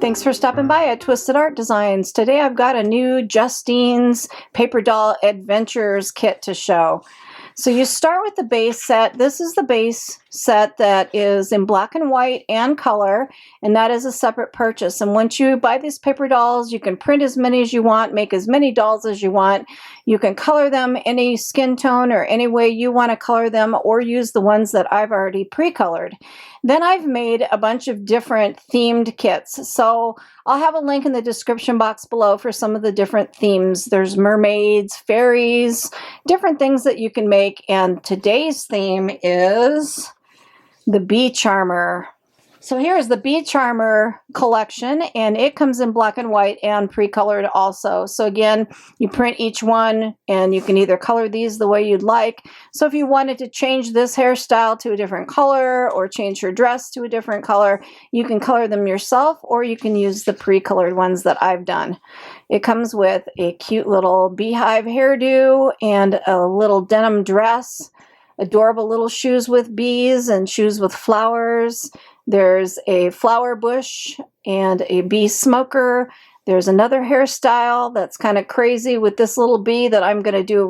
Thanks for stopping by at Twisted Art Designs. Today I've got a new Justine's Paper Doll Adventures kit to show. So you start with the base set. This is the base set that is in black and white and color, and that is a separate purchase. And once you buy these paper dolls, you can print as many as you want, make as many dolls as you want. You can color them any skin tone or any way you want to color them, or use the ones that I've already pre-colored. Then I've made a bunch of different themed kits. So I'll have a link in the description box below for some of the different themes. There's mermaids, fairies, different things that you can make. And today's theme is the Bee Charmer. So here's the Bee Charmer collection, and it comes in black and white and pre-colored also. So again, you print each one and you can either color these the way you'd like. So if you wanted to change this hairstyle to a different color or change her dress to a different color, you can color them yourself, or you can use the pre-colored ones that I've done. It comes with a cute little beehive hairdo and a little denim dress, adorable little shoes with bees and shoes with flowers. There's a flower bush and a bee smoker. There's another hairstyle that's kind of crazy with this little bee that I'm going to do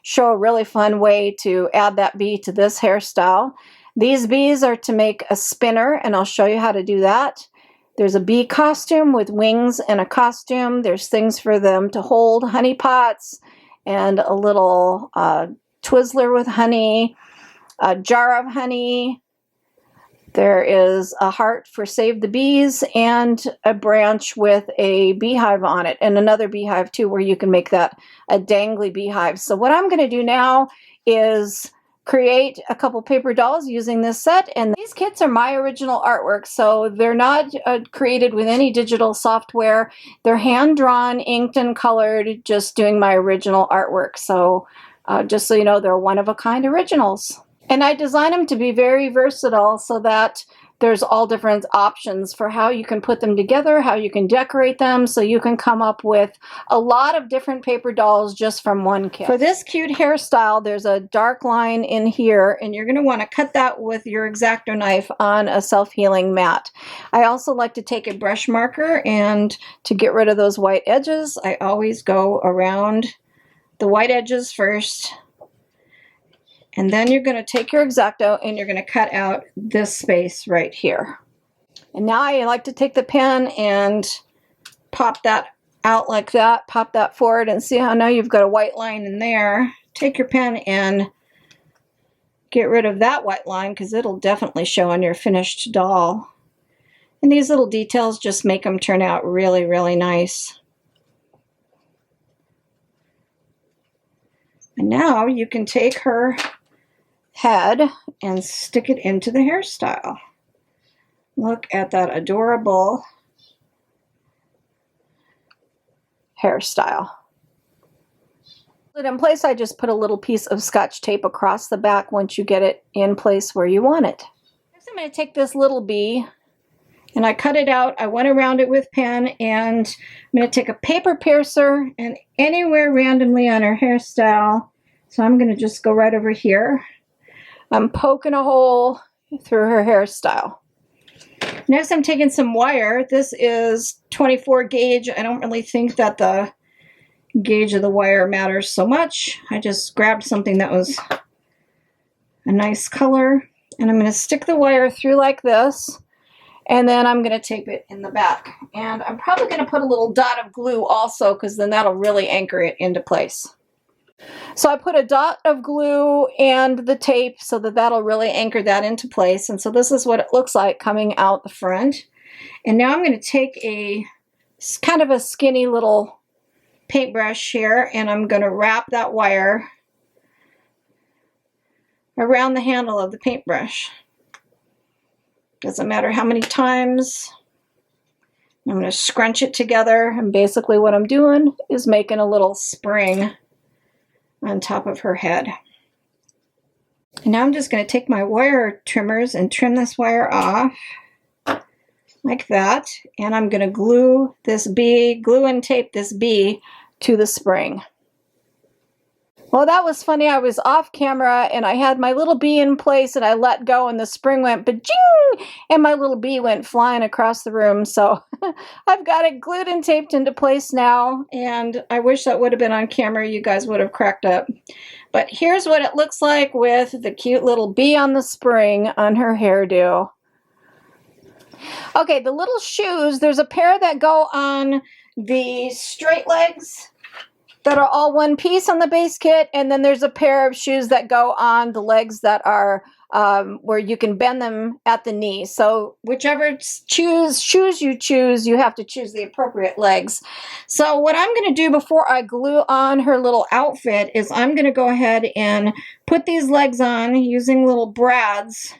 show a really fun way to add that bee to this hairstyle. These bees are to make a spinner, and I'll show you how to do that. There's a bee costume with wings and a costume. There's things for them to hold, honey pots, and a little Twizzler with honey, a jar of honey. There is a heart for Save the Bees and a branch with a beehive on it, and another beehive too, where you can make that a dangly beehive. So what I'm going to do now is create a couple paper dolls using this set, and these kits are my original artwork, so they're not created with any digital software. They're hand-drawn, inked, and colored, just doing my original artwork. So just so you know, they're one-of-a-kind originals. And I design them to be very versatile so that there's all different options for how you can put them together, how you can decorate them, so you can come up with a lot of different paper dolls just from one kit. For this cute hairstyle, there's a dark line in here, and you're going to want to cut that with your X-Acto knife on a self-healing mat. I also like to take a brush marker, and to get rid of those white edges, I always go around the white edges first. And then you're going to take your X-Acto and you're going to cut out this space right here. And now I like to take the pen and pop that out like that, pop that forward, and see how now you've got a white line in there. Take your pen and get rid of that white line, because it'll definitely show on your finished doll. And these little details just make them turn out really, really nice. And now you can take her head and stick it into the hairstyle. Look at that adorable hairstyle. In place, I just put a little piece of Scotch tape across the back once you get it in place where you want it. Next, I'm going to take this little bee and I cut it out. I went around it with pen, and I'm going to take a paper piercer and anywhere randomly on her hairstyle. So I'm going to just go right over here. I'm poking a hole through her hairstyle. Next, I'm taking some wire. This is 24 gauge. I don't really think that the gauge of the wire matters so much. I just grabbed something that was a nice color, and I'm going to stick the wire through like this, and then I'm going to tape it in the back. And I'm probably going to put a little dot of glue also, because then that'll really anchor it into place. So I put a dot of glue and the tape so that that'll really anchor that into place. And so this is what it looks like coming out the front. And now I'm going to take a kind of a skinny little paintbrush here, and I'm going to wrap that wire around the handle of the paintbrush. Doesn't matter how many times. I'm going to scrunch it together, and basically what I'm doing is making a little spring on top of her head. And now I'm just going to take my wire trimmers and trim this wire off like that, and I'm going to glue and tape this bee to the spring. Well, that was funny. I was off camera and I had my little bee in place and I let go and the spring went ba-jing and my little bee went flying across the room. So I've got it glued and taped into place now, and I wish that would have been on camera. You guys would have cracked up. But here's what it looks like with the cute little bee on the spring on her hairdo. Okay, the little shoes, there's a pair that go on the straight legs that are all one piece on the base kit, and then there's a pair of shoes that go on the legs that are where you can bend them at the knee. So whichever shoes you choose, you have to choose the appropriate legs. So what I'm going to do before I glue on her little outfit is I'm going to go ahead and put these legs on using little brads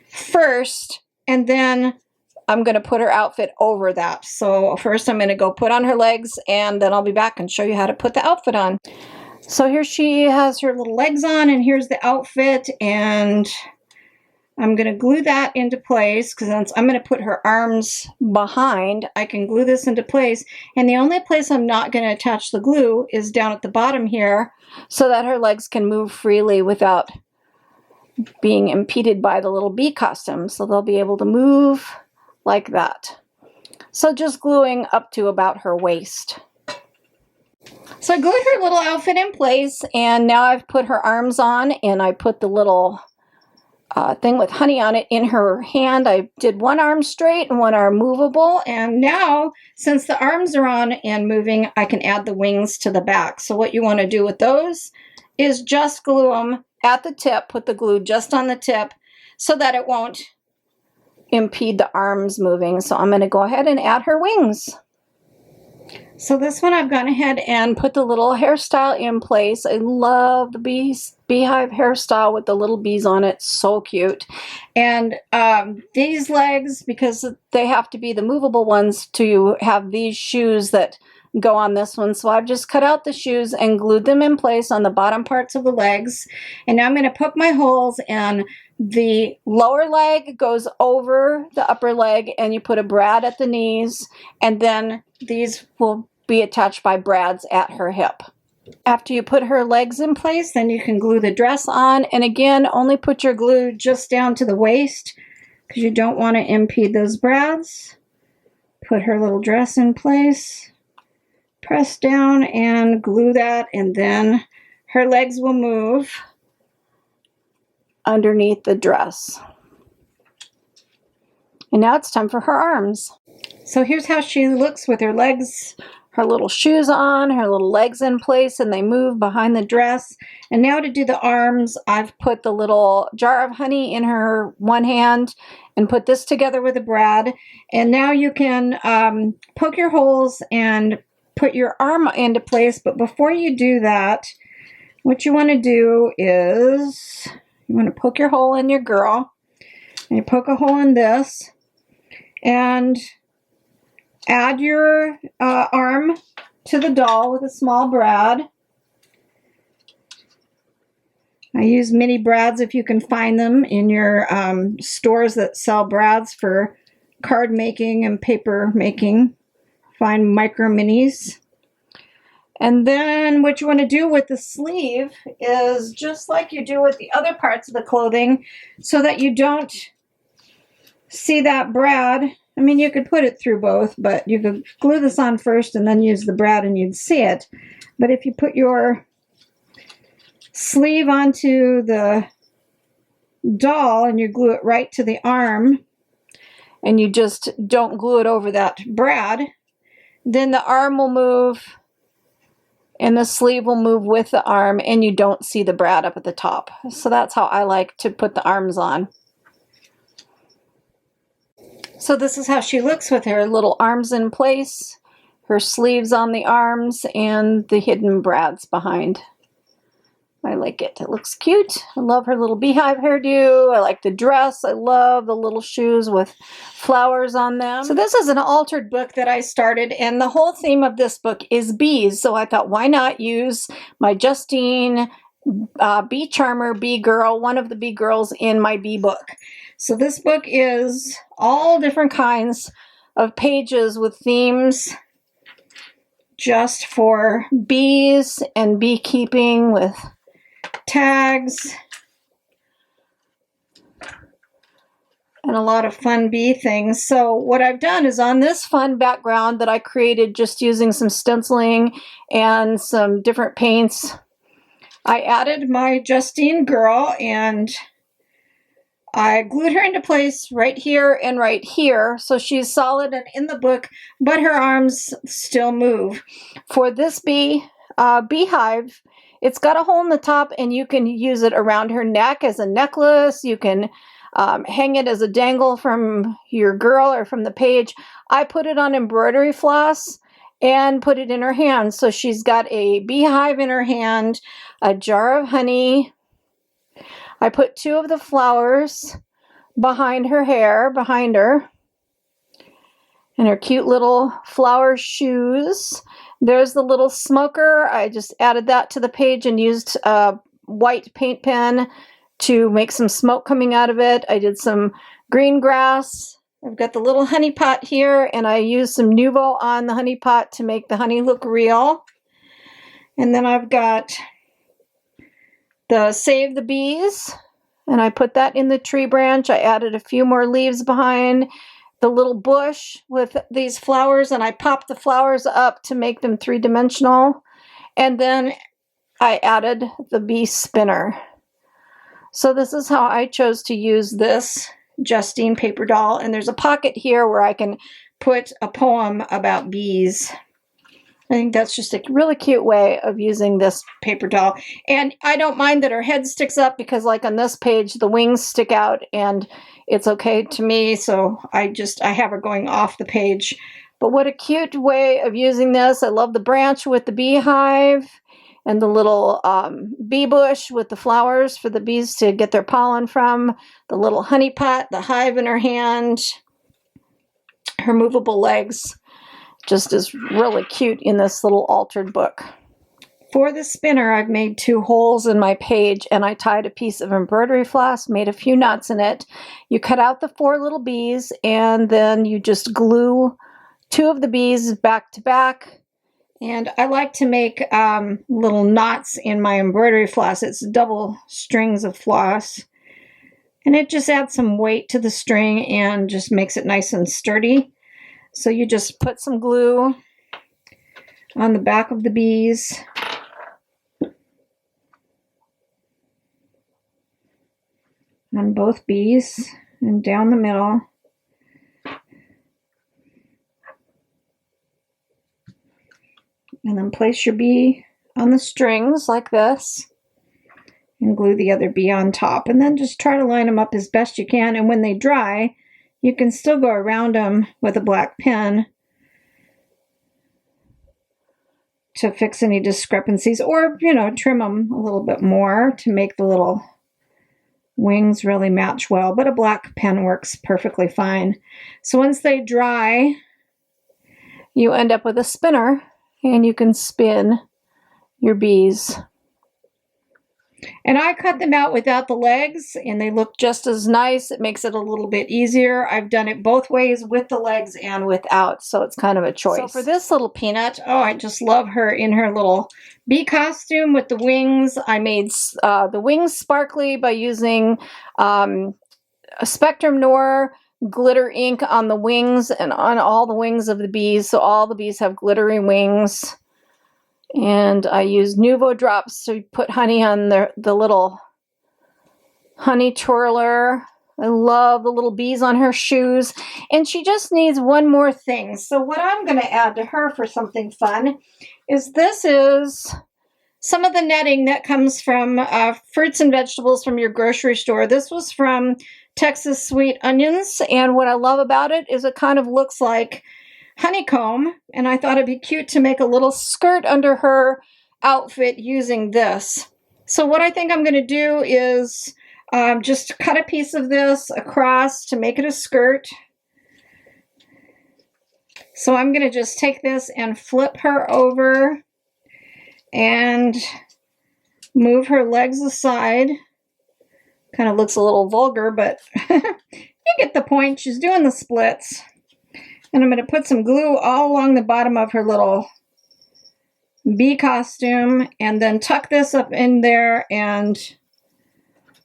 first, and then I'm going to put her outfit over that. So first I'm going to go put on her legs, and then I'll be back and show you how to put the outfit on. So here she has her little legs on, and here's the outfit, and I'm going to glue that into place because I'm going to put her arms behind. I can glue this into place, and the only place I'm not going to attach the glue is down at the bottom here so that her legs can move freely without being impeded by the little bee costume. So they'll be able to move like that. So just gluing up to about her waist. So I glued her little outfit in place, and now I've put her arms on, and I put the little thing with honey on it in her hand. I did one arm straight and one arm movable, and now since the arms are on and moving, I can add the wings to the back. So what you want to do with those is just glue them at the tip, put the glue just on the tip so that it won't impede the arms moving. So I'm going to go ahead and add her wings. So this one I've gone ahead and put the little hairstyle in place. I love the beehive hairstyle with the little bees on it. So cute. And these legs, because they have to be the movable ones to have these shoes that go on this one. So I've just cut out the shoes and glued them in place on the bottom parts of the legs. And now I'm going to poke my holes, and the lower leg goes over the upper leg, and you put a brad at the knees, and then these will be attached by brads at her hip. After you put her legs in place, then you can glue the dress on. And again, only put your glue just down to the waist because you don't want to impede those brads. Put her little dress in place. Press down and glue that, and then her legs will move underneath the dress. And now it's time for her arms. So here's how she looks with her legs, her little shoes on, her little legs in place, and they move behind the dress. And now to do the arms, I've put the little jar of honey in her one hand and put this together with a brad. And now you can poke your holes and put your arm into place. But before you do that, what you want to do is you want to poke your hole in your girl, and you poke a hole in this, and add your arm to the doll with a small brad. I use mini brads if you can find them in your stores that sell brads for card making and paper making. Find micro minis. And then what you want to do with the sleeve is just like you do with the other parts of the clothing, so that you don't see that brad. I mean, you could put it through both, but you could glue this on first and then use the brad and you'd see it. But if you put your sleeve onto the doll and you glue it right to the arm, and you just don't glue it over that brad, then the arm will move and the sleeve will move with the arm, and you don't see the brad up at the top. So that's how I like to put the arms on. So this is how she looks with her little arms in place, her sleeves on the arms, and the hidden brads behind. I like it. It looks cute. I love her little beehive hairdo. I like the dress. I love the little shoes with flowers on them. So this is an altered book that I started, and the whole theme of this book is bees. So I thought, why not use my Justine bee charmer, bee girl, one of the bee girls in my bee book. So this book is all different kinds of pages with themes just for bees and beekeeping with tags and a lot of fun bee things. So what I've done is on this fun background that I created just using some stenciling and some different paints, I added my Justine girl and I glued her into place right here and right here, so she's solid and in the book, but her arms still move. For this beehive, it's got a hole in the top, and you can use it around her neck as a necklace. You can hang it as a dangle from your girl or from the page. I put it on embroidery floss and put it in her hand. So she's got a beehive in her hand, a jar of honey. I put 2 of the flowers behind her hair, behind her, and her cute little flower shoes. There's the little smoker. I just added that to the page and used a white paint pen to make some smoke coming out of it. I did some green grass. I've got the little honey pot here, and I used some Nuvo on the honey pot to make the honey look real. And then I've got the Save the Bees, and I put that in the tree branch. I added a few more leaves behind the little bush with these flowers, and I popped the flowers up to make them 3-dimensional. And then I added the bee spinner. So this is how I chose to use this Justine paper doll. And there's a pocket here where I can put a poem about bees. I think that's just a really cute way of using this paper doll. And I don't mind that her head sticks up because, like on this page, the wings stick out and it's okay to me. So I have her going off the page. But what a cute way of using this. I love the branch with the beehive and the little bee bush with the flowers for the bees to get their pollen from, the little honey pot, the hive in her hand, her movable legs. Just is really cute in this little altered book. For the spinner, I've made 2 holes in my page, and I tied a piece of embroidery floss, made a few knots in it. You cut out the 4 little bees, and then you just glue 2 of the bees back to back. And I like to make little knots in my embroidery floss. It's double strings of floss. And it just adds some weight to the string and just makes it nice and sturdy. So you just put some glue on the back of the bees. On both bees and down the middle. And then place your bee on the strings like this and glue the other bee on top. And then just try to line them up as best you can. And when they dry, you can still go around them with a black pen to fix any discrepancies, or, you know, trim them a little bit more to make the little wings really match well, but a black pen works perfectly fine. So once they dry, you end up with a spinner and you can spin your bees. And I cut them out without the legs, and they look just as nice. It makes it a little bit easier. I've done it both ways, with the legs and without, so it's kind of a choice. So for this little peanut, oh, I just love her in her little bee costume with the wings. I made the wings sparkly by using a Spectrum Noir glitter ink on the wings and on all the wings of the bees, so all the bees have glittery wings. And I use Nuvo drops to put honey on the little honey twirler. I love the little bees on her shoes. And she just needs one more thing. So what I'm going to add to her for something fun is this is some of the netting that comes from fruits and vegetables from your grocery store. This was from Texas Sweet Onions. And what I love about it is it kind of looks like honeycomb, and I thought it'd be cute to make a little skirt under her outfit using this. So what I think I'm going to do is just cut a piece of this across to make it a skirt. So I'm going to just take this and flip her over and move her legs aside. Kind of looks a little vulgar, but you get the point. She's doing the splits. And I'm going to put some glue all along the bottom of her little bee costume, and then tuck this up in there and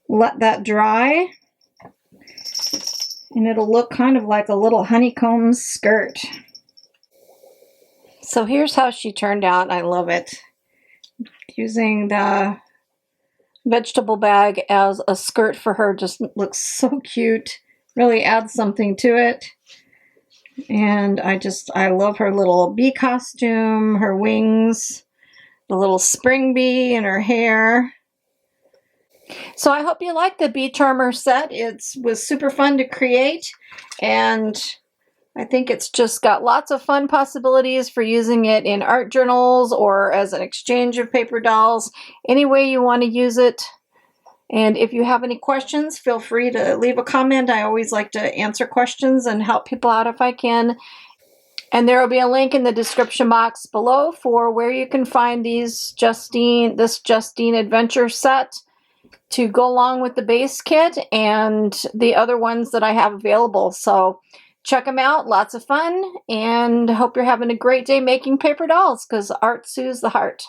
let that dry. And it'll look kind of like a little honeycomb skirt. So here's how she turned out. I love it. Using the vegetable bag as a skirt for her just looks so cute. Really adds something to it. And I love her little bee costume, her wings, the little spring bee in her hair. So I hope you like the bee charmer set. It was super fun to create, and I think it's just got lots of fun possibilities for using it in art journals or as an exchange of paper dolls, any way you want to use it. And if you have any questions, feel free to leave a comment. I always like to answer questions and help people out if I can. And there will be a link in the description box below for where you can find this Justine Adventure set to go along with the base kit and the other ones that I have available. So check them out. Lots of fun, and hope you're having a great day making paper dolls, because art soothes the heart.